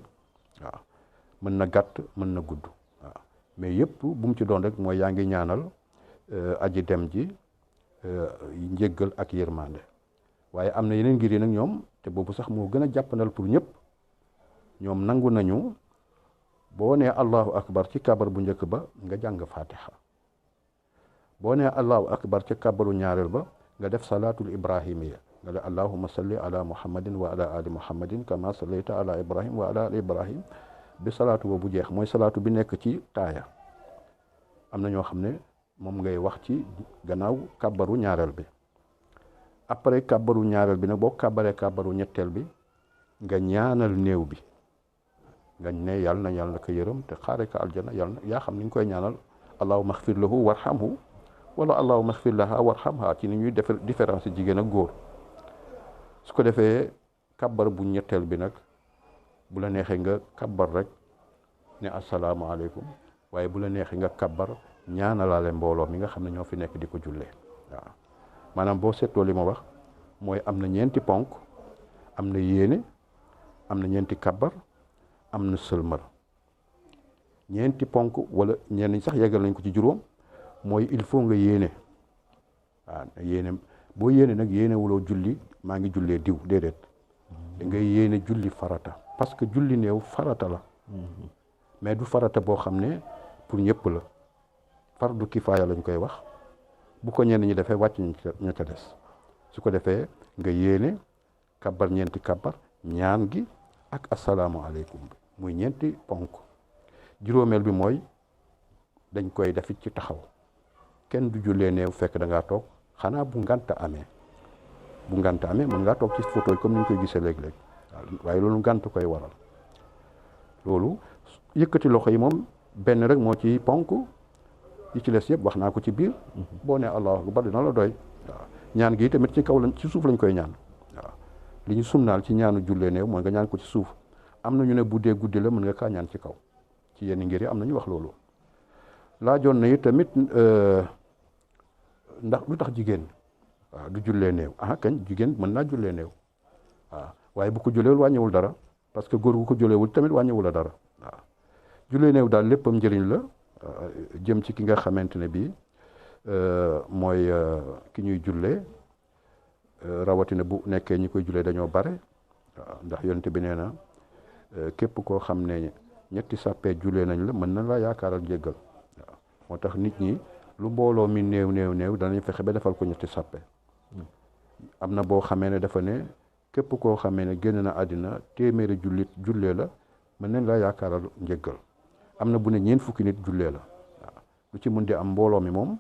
S2: waaw mën na gàtt mën na gudd waaw mais yëpp bu mu ci doon rek mooy yaa ngi ñaanal aji dem ji njéggal ak yërmande waaye am na yeneen ngir yi nag ñoom te boobu sax moo gën a jàppandal pour ñëpp ñoom nangu nañu boo nee allahu akbar ci kabar bu njëkk ba nga jàng fatiha boo nee allahu akbar ci kabaru ñaareel ba nga def salaatul ibrahimiya nga ne allahumma salli ala muhammadin wa ala ali muhammadin kama sallayta ala ibrahim wa ala ali ibrahim bi salaatu boobu jeex mooy salaatu bi nekk ci taaya am na ñoo xam ne moom ngay wax ci gannaaw kabaru ñaareel bi après kabaru ñaareel bi nag boo kabaree kabaru ñetteel bi nga ñaanal néew bi nga ne yàlla na ko yërëm te xaare ko aljana yàlla na yaa xam ni nga koy ñaanal allahumma xfir lahu warhamhu wala allahumma xfir laha warhamha ci ni ñuy def différence jigéen ak góor su ko defee kabar bu ñetteel bi nag bu la neexee nga kabar rek ne asalaamaaleykum waaye bu la neexee nga kabar ñaanalaale mbooloo mi nga xam ne ñoo fi nekk di ko jullee waaw maanaam boo seetloo li ma wax mooy am na ñeenti ponk am na yéene am na ñeenti kabar am na sëlmal ñeenti ponk wala ñenn ñi sax yeggal nañ ko ci juróom mooy il faut nga yéene waaw yéene boo yéene nag yéene wuloo julli maa ngi jullee diw déedéet da ngay yéene julli farata parce que julli néew farata la mais du farata boo xam ne pour ñëpp la fardu kifaaya lañ koy wax bu ko ñenn ñi defee wàcc ña ca des su ko defee nga yéene kabar ñeenti kabar ñaan gi ak asalaamualeykum bi muy ñeenti ponk juróomeel bi mooy dañ koy defit ci taxaw kenn du jullee néew fekk da ngaa toog xanaa bu ngànta amee mën ngaa toog ci photo comme ni ñu koy gisee léeg-léeg waaye loolu ngànt koy waral loolu yëkkati loxo yi moom benn rek moo ci ponk yi ci des yëpp wax naa ko ci biir boo nee allahu akbar dina la doy waaw ñaan gi tamit ci kaw lañ ci suuf lañ koy ñaan waaw li ñu sumnaal ci ñaanu jullee néew mooy nga ñaan ko ci suuf am na ñu ne bu dee guddi la mën nga kaa ñaan ci kaw ci yenn ngir yi am na ñu wax loolu laajoon na it tamit ndax lu tax jigéen waaw du jullee néew kañ jigéen mën naa jullee néew waaw waaye bu ko julleewul wàññiwul dara parce que góor gu ko julleewul tamit wàññiwul la dara waaw jullee néew daal léppam njëriñ la jëm ci ki nga xamante ne bii mooy ki ñuy jullee rawatina bu nekkee ñi koy jullee dañoo bare waaw ndax yonent bi nee na képp koo xam ne ñetti sàppee jullee nañ la mën na la yaakaaral jéggal waaw moo tax nit ñi lu mbooloo mi néew danañ fexe ba defal ko ñetti sàppe am na boo xamee ne dafa ne képp koo xamee ne génn na àddina téeméeri jullit jullee la mën nañ la yaakaaral njéggal am na bu ne ñeent fukki nit jullee la waaw lu ci mun di am mbooloo mi moom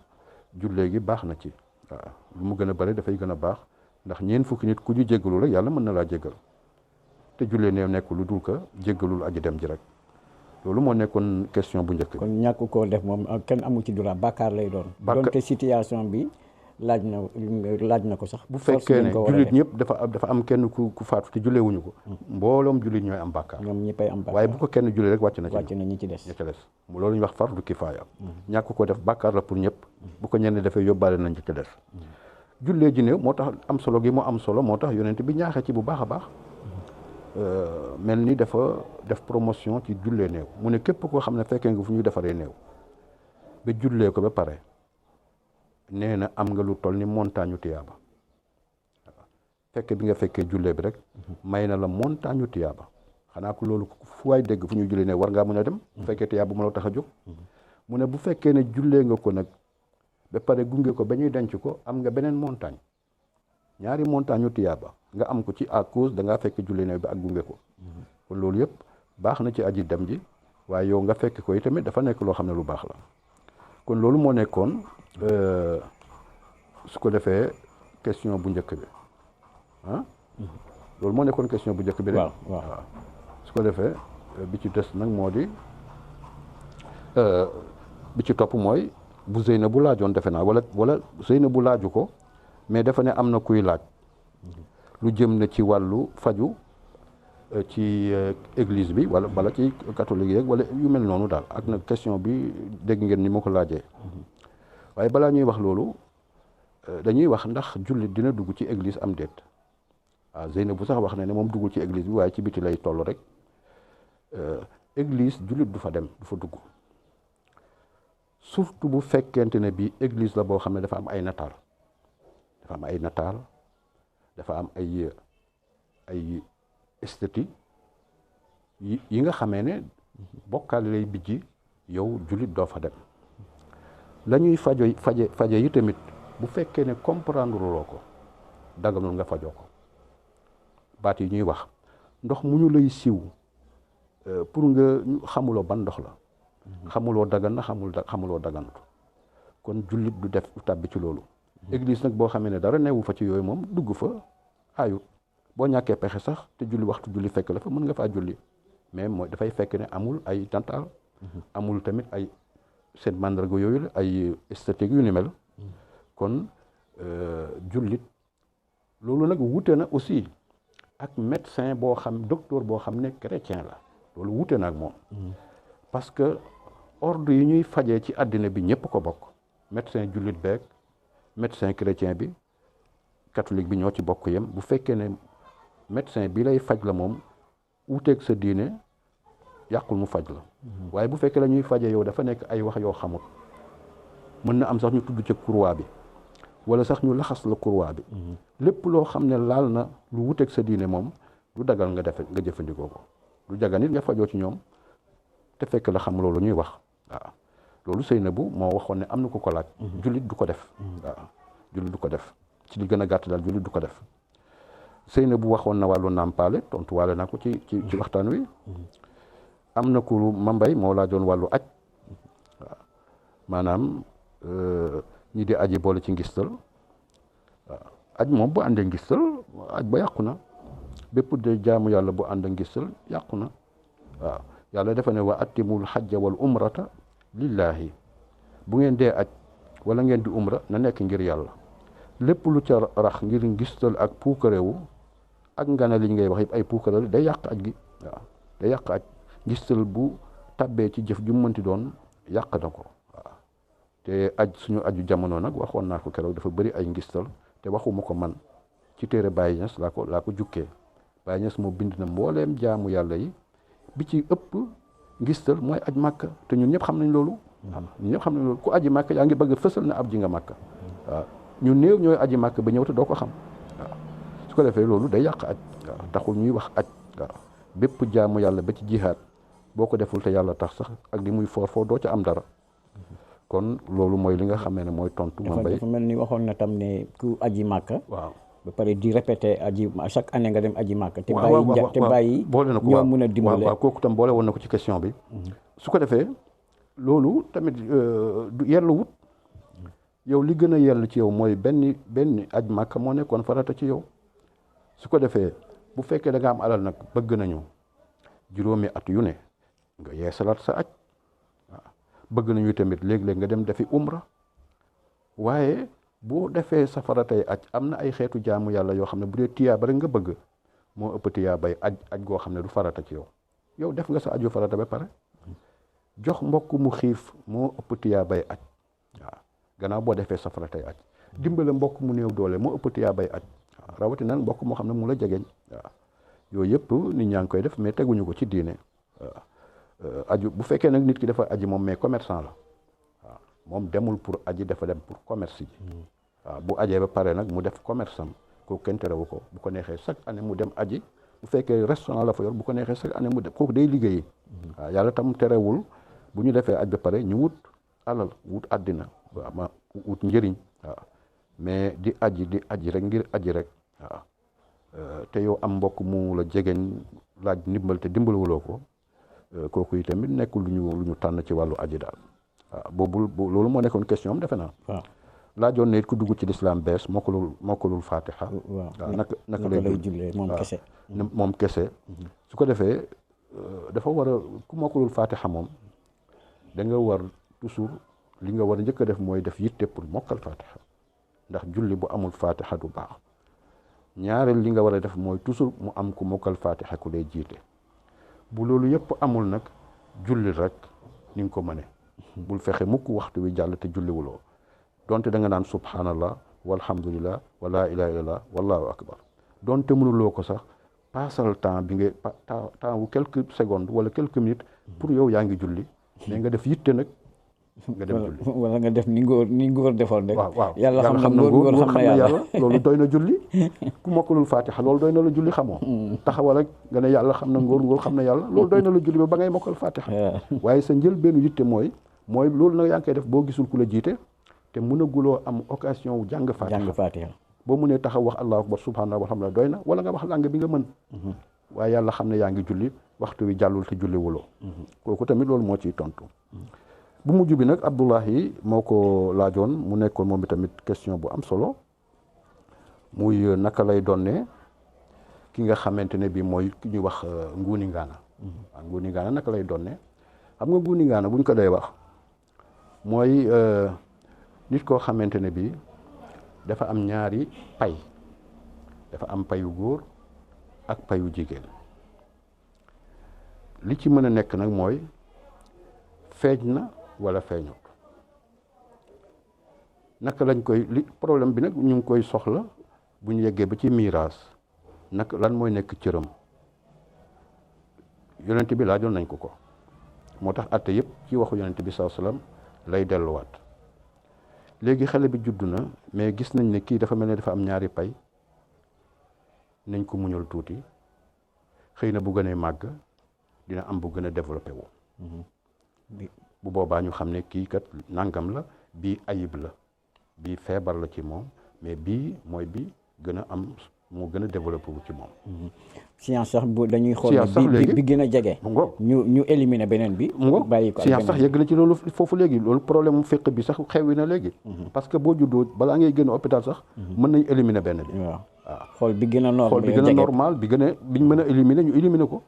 S2: jullee gi baax na ci waaw lu mu gën a bari dafay gën a baax ndax ñeent fukki nit ku ñu jéggalu rek yàlla mën na laa jéggal te jullee néew nekk lu dul ka jéggalul aji dem ji rek loolu moo nekkoon question bu njëkk.
S3: kon ñàkk koo def moom kenn amu ci droit bàkkaar lay doon. donte situation bi laaj na ko sax.
S2: bu fekkee ne jullit ñëpp dafa am kenn ku faatu te jullee wuñu ko. mbooloom jullit ñooy am bàkkaar.
S3: ñoom ñëppay am bàkkaar
S2: waaye bu ko kenn jullee rek wàcc na
S3: ñi ci des.
S2: loolu ñu wax fardu kifaaya. ñàkk ko def bàkkaar la pour ñëpp. bu ko ñenn defee yóbbaale nañ ci des. jullee ji néew moo tax am solo gi moo am solo moo tax yonent bi ñaaxee ci bu baax a baax. mel ni dafa def promotion ci jullee néew mu ne képp koo xam ne fekkee nga fu ñu defaree néew ba jullee ko ba pare nee na am nga lu toll ni montagne tiyaaba waaw fekke bi nga fekkee jullee bi rek may na la montagne tiyaaba xanaa ko loolu fu waay dégg fu ñu jullee néew war ngaa mën a dem bu fekkee tiyaaba mu la tax a jóg mu ne bu fekkee ne jullee nga ko nag ba pare gunge ko ba ñuy denc ko am nga beneen montagne ñaari montagne tiyaaba nga am ko ci à cause da ngaa fekk julli néew bi ak gunge ko kon loolu yëpp baax na ci aji dem ji waaye yow nga fekk ko tamit dafa nekk loo xam ne lu baax la kon loolu moo nekkoon su ko defee question bu njëkk bi loolu moo nekkoon question bu njëkk bi rek waaw su ko defee bi ci des nag moo di bi ci topp mooy bu Zeynabu laajoon defe naa wala Zeynabu laaju ko mais dafa ne am na kuy laaj lu jëm na ci wàllu faju ci église bi wala ci catholique yeeg wala yu mel noonu daal ak nag question bi dégg ngeen ni ma ko laajee waaye balaa ñuy wax loolu dañuy wax ndax jullit dina dugg ci église am déet waaw Zeynab bu sax wax na ne moom duggul ci église bi waaye ci biti lay toll rek église jullit du fa dem du fa dugg surtout bu fekkente ne bi église la boo xam ne dafa am ay nataal dafa am ay esthétique yi nga xamee ne bokkaale lay bijji yow jullit doo fa dem la ñuy faje yi tamit bu fekkee ne comprendre loo ko daganul nga fajoo ko baat yi ñuy wax ndox mu ñu lay siw pour nga xamuloo ban ndox la xamuloo dagan na xamuloo daganut kon jullit du tàbbi ci loolu église nag boo xamee ne dara newu fa ci yooyu moom dugg fa ayut boo ñàkkee pexe sax te julli waxtu julli fekk la fa mën nga faa julli mais mooy dafay fekk ne amul ay tantaal amul tamit ay seen màndarga yooyu la ay esthétique yu ni mel kon jullit loolu nag wute na aussi ak médecin boo xam docteur boo xam ne chrétien la loolu wute na ak moom parce que ordre yi ñuy fajee ci àddina bi ñëpp ko bokk médecin jullit beeg médecin chrétien bi catholique bi ñoo ci bokk yem bu fekkee ne médecin bi lay faj la moom wuteeg sa diine yàqul mu faj la waaye bu fekkee la ñuy faje yow dafa nekk ay wax yoo xamut mën na am sax ñu tudd ca croix bi wala sax ñu laxas la croix bi lépp loo xam ne laal na lu wuteeg sa diine moom du dagal nga jëfandikoo ko du jaga nit nga fajoo ci ñoom te fekk la xam loolu ñuy wax waaw loolu Seynabou moo waxoon ne am na ko laaj jullit du ko def waaw jullit du ko def ci li gën a gàtt daal jullit du ko def Seynabou waxoon na wàllu nàmpaale tontuwaale naa ko ci waxtaan wi am na ku Mambay moo laajoon wàllu aj waaw maanaam ñi di aji boole ci ngistal waaw aj moom bu àndee ngistal aj ba yàqu na bépp de jaamu yàlla bu ànd ngistal yàqu na waaw yàlla dafa ne wa atimul xajja wal umrata lillahi bu ngeen dee aj wala ngeen di umra na nekk ngir yàlla lépp lu ca rax ngir ngistal ak puukarewu ak ngana li ngay wax yëpp ay puukarewu day yàq aj gi waaw day yàq aj ngistal bu tabbee ci jëf ju mënti doon yàq na ko waaw te aj suñu aju jamono nag waxoon naa ko keroog dafa bëri ay ngistal te waxuma ko man ci téere Baye Niass laa ko jukkee Baye Niass moo bind na mbooleem jaamu yàlla yi bi ci ëpp ngistal mooy aj màkka te ñun ñëpp xam nañ loolu ñun ñëpp xam nañ loolu ku aji màkka yaa ngi bëgg fësal na ab ji nga màkka waaw ñu néew ñooy aji màkka ba ñëw te doo ko xam waaw su ko defee loolu day yàq aj waaw taxul ñuy wax aj waaw bépp jaamu yàlla ba ci jihaad boo ko deful te yàlla tax sax ak li muy foor doo ca am dara kon loolu mooy li nga xamee ne mooy tontu ma bay
S3: dafa mel ni waxoon na tam ne ku aji màkka
S2: waaw
S3: ba pare di répété chaque année nga dem aji màkk te bàyyi
S2: boole na ko
S3: ñoo mën a dimbale
S2: waaw kooku tam boole woon na ko ci question bi su ko defee loolu tamit du yellu wut yow li gën a yell ci yow mooy benn aj màkk moo nekkoon farata ci yow su ko defee bu fekkee da nga am alal nag bëgg nañu juróomi at yu ne nga yeesalaat sa aj waaw bëgg nañu tamit léeg-léeg nga dem defi umra waaye boo defee sa faratay aj am na ay xeetu jaamu yàlla yoo xam ne bu dee tiyaaba rek nga bëgg moo ëpp tiyaabay aj goo xam ne du farata ci yow def nga sa aju farata ba pare jox mbokk mu xiif moo ëpp tiyaabay aj waaw gannaaw boo defee sa faratay aj dimbale mbokk mu néew doole moo ëpp tiyaabay aj waaw rawatina mbokk moo xam ne mu la jegeñ waaw yooyu yëpp nit ñaa ngi koy def mais teguñu ko ci diine waaw aju bu fekkee nag nit ki dafa aji moom mais commerçant la waaw moom demul pour aji dafa dem pour commerce ji waaw bu ajee ba pare nag mu def commerce am kooku kenn terewu ko bu ko neexee chaque année mu dem aji bu fekkee restaurant la fa yor bu ko neexee chaque année mu dem kooku day liggéeyi waaw yàlla tam terewul bu ñu defee aj ba pare ñu wut alal wut àddina waaw ma wut njëriñ waaw mais di aji rek ngir aji rek waaw te yow am mbokk mu la jegeñ laaj ndimbal te dimbalwuloo ko kooku yi tamit nekkul lu ñu tànn ci wàllu aji daal waaw boobu loolu moo nekkoon question am defe naa laajoon na it ku dugg ci lislaam bees mokkalul fatiha waaw naka lay jullee moom kese su ko defee dafa war a ku mokkalul fatiha moom da nga war toujours li nga war a njëkk a def mooy def yitte pour mokkal fatiha ndax julli bu amul fatiha du baax ñaareel li nga war a def mooy toujours mu am ku mokkal fatiha ku lay jiite bu loolu yëpp amul nag julli rek ni nga ko mëne bul fexe mukk waxtu wi jàll te julliwuloo donte da nga naan subhanallah walhamdulillah wala ilaha illallah wallahu akbar donte mënuloo ko sax passal temps bi nga temps wu quelques secondes wala quelques minutes pour yow yaa ngi julli mais nga def yitte nag nga dem julli
S3: wala nga def ni ngóor defoon rek.
S2: waaw
S3: yàlla xam na ngóor xam na yàlla
S2: loolu doy na julli ku mokkalul fatiha loolu doy na la julli xamoo taxawal rek nga ne yàlla xam na ngóor xam na yàlla loolu doy na la julli ba ngay mokkal fatiha waaye sa njël benn yitte mooy loolu nag yaa ngi koy def boo gisul ku la jiite te mënaguloo am occasion wu jàng fatiha boo mënee taxaw wax allahu akbar subhanallah walhamdulillah doy na wala nga wax langue bi nga mën waaye yàlla xam ne yaa ngi julli waxtu wi jàllul te julli wuloo kooku tamit loolu moo ciy tontu bu mujj bi nag Abdullahi moo ko laajoon mu nekkoon moom tamit question bu am solo muy naka lay doonne ki nga xamante ne bi mooy ki ñuy wax nguuni ngaana waaw nguuni ngaana naka lay doonne xam nga nguuni ngaana buñ ko day wax mooy nit koo xamante ne bi dafa am ñaari pay dafa am payu góor ak payu jigéen li ci mën a nekk nag mooy feeñ na wala feeñut naka lañ koy li problème bi nag ñu ngi koy soxla bu ñu yeggee ba ci miraas naka lan mooy nekk cëram yonent bi laajoon nañ ko moo tax atte yëpp ci waxu yonent bi sallallahu alayhi wasallam lay delluwaat léegi xale bi juddu na mais gis nañ ne kii dafa mel ne dafa am ñaari pay nañ ko muñal tuuti xëy na bu gënee màgg dina am bu gën a développé wu bu boobaa ñu xam ne kii kat nangam la bii ayib la bii feebar la ci moom mais bii mooy bi gën a am moo gën a développé wu ci moom.
S3: science sax bu dañuy xool bi gën a jege. ñu éliminer beneen bi. bàyyi ko
S2: science sax yegg na ci loolu foofu léegi loolu problème mu fiq bi sax xewi na léegi. parce que boo juddoo balaa ngay génn hôpital sax. mën nañ éliminer benn bi.
S3: waaw xool bi gën a normal
S2: xool bi gën a normal biñ mën a éliminer ñu éliminer ko.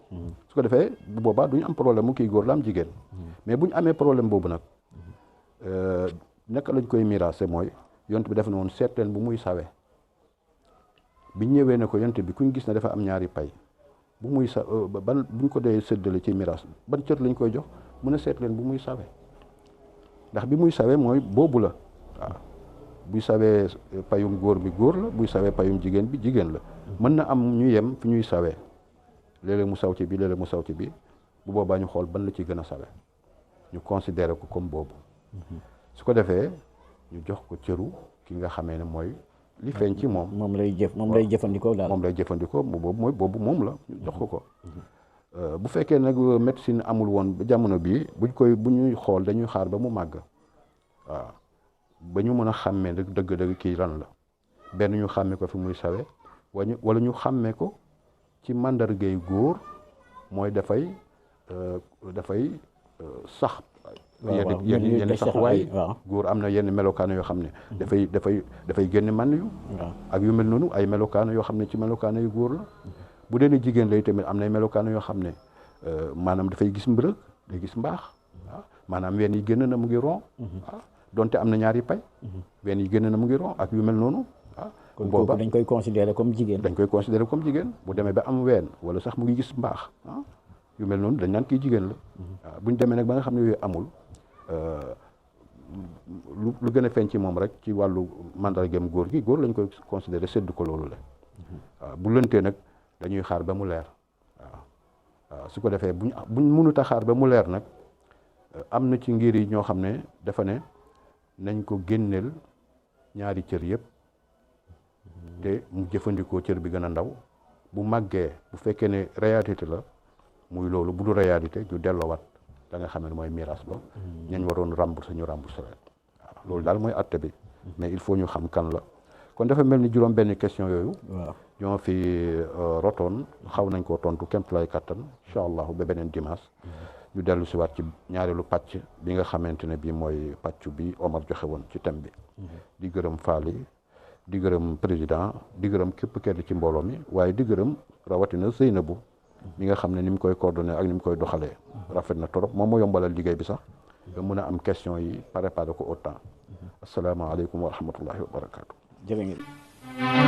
S2: su ko defee bu boobaa duñu am problème mu kii góor la am jigéen. mais bu ñu amee problème boobu nag naka lañ koy miraase mooy yont bi def na woon seet leen bu muy sawee biñ ñëwee ne ko yont bi kuñ gis ne dafa am ñaari pay bu muy sa ban buñ ko dee séddale ci miraas ban cër lañ koy jox mën a seet leen bu muy sawee ndax bi muy sawee mooy boobu la waaw buy sawee payum góor bi góor la buy sawee payum jigéen bi jigéen la mën na am ñu yem fi ñuy sawee léeg-léeg mu saw ci bi léeg-léeg mu saw ci bi bu boobaa ñu xool ban la ci gën a sawe ñu considéré ko comme boobu su ko defee ñu jox ko cëru ki nga xamee ne mooy li feeñ ci moom
S3: moom lay jëfandikoo daal
S2: moom lay jëfandikoo boobu moom la ñu jox ko bu fekkee nag médecine amul woon ba jamono bii bu ñuy xool dañuy xaar ba mu màgg waaw ba ñu mën a xàmmee nag dëgg-dëgg kii lan la benn ñu xàmmee ko fi muy sawe wala ñu xàmmee ko ci màndargay góor mooy dafay sax yenn sax waay góor am na yenn melokaano yoo xam ne dafay génn man yu ak yu mel noonu ay melokaano yoo xam ne ci melokaano yu góor la bu dee ne jigéen lay tamit am na melokaano yoo xam ne maanaam dafay gis mbërëg day gis mbaax maanaam ween yi génn na mu ngi ron donte am na ñaari pay ween yi génn na mu ngi ron ak yu mel noonu
S3: kon boobu dañ koy considérer comme jigéen
S2: bu demee ba am ween wala sax mu ngi gis mbaax yu mel noonu dañ naan kii jigéen la waaw bu ñu demee nag ba nga xam ne yooyu amul lu gën a feeñ ci moom rek ci wàllu mandargam góor lañ koy considérer séddu ko loolu la waaw bu lëntee nag dañuy xaar ba mu leer waaw su ko defee buñ mënut a xaar ba mu leer nag am na ci ngir yi ñoo xam ne dafa ne nañ ko génneel ñaari cër yëpp te mu jëfandikoo cër bi gën a ndaw bu màggee bu fekkee ne réalité la muy loolu bu du réalité ñu delloowaat da nga xam ne mooy miraas ba ñañ waroon rembourser ñu rembourser leen waaw loolu daal mooy atte bi mais il faut ñu xam kan la kon dafa mel ni juróom benn question yooyu ñoo fi rotoon xaw nañ koo tontu kémt lay kattan incha allahu ba beneen dimanche ñu dellu si waat ci ñaareelu pàcc bi nga xamante ne bii mooy pàcc bi Omar joxe woon ci thème bi di gërëm Faly di gërëm président di gërëm képp kenn ci mbooloo mi waaye di gërëm rawatina Seynabou mi nga xam ne ni mu koy coordonné ak ni mu koy doxalee rafet na trop moom moo yombalal liggéey bi sax ba mun a am question yi préparé ko au temps asalaamaaleykum wa rahmatullahi wa barakaatu.
S3: jërë ngeen